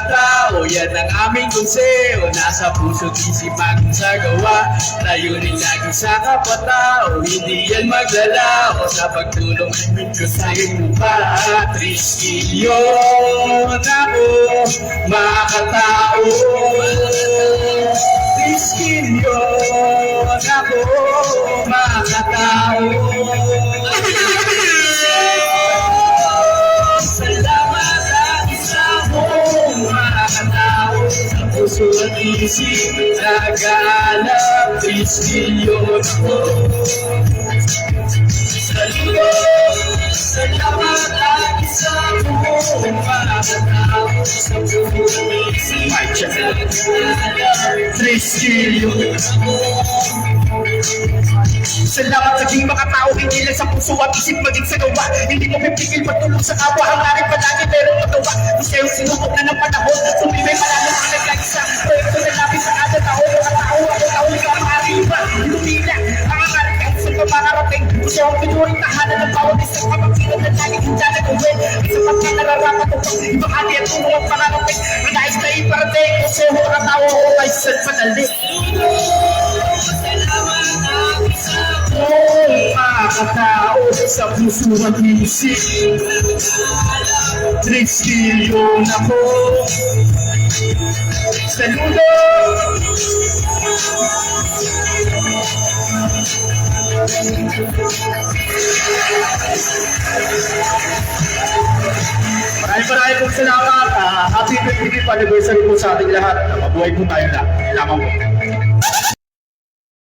tao, yan ang aming konseo. Nasa puso't isip ang sagawa, layunin lagi sa kapatao. Hindi yan maglalaho sa pagtulong ko sa iyong pa. Triskilyon ako, mga katao. Triskilyon ako, mga katao. Salamat ang isa mong mga katao. Sa puso at isip, nag-aalap, triskilyon ako. Salamat ang isa mong mga katao. Sa puso at isip, nag-aalap, triskilyon ako. Salamat sa naging mga tao, hindi lang sa puso at isip maging sa gawa. Hindi mo pipigil pagtulong sa awa, hangarin palagi meron magawa. Isa'yo sinubok na ng panahon, sumibay malamang ang nagkaisa. Proyekto na lapis sa kada taon, mga tao, ako taon ka maariba. Lumila, ang hangarin kahit sa pamangarating. Gusto ang pinuring tahanan ng bawat isang kapagsinan na laging hindi na gawin. Isa pag na nararapat ito, ibang hati at tulong ang pangarating. Ang nais na iparating, gusto mga tao ko ay saan panalik. Katao sa puso at isip, triskilyon ako. Saludo! Maraming pong salamat. Happy 25th anniversary po sa ating lahat. Mabuhay po tayo lahat. Lamang po.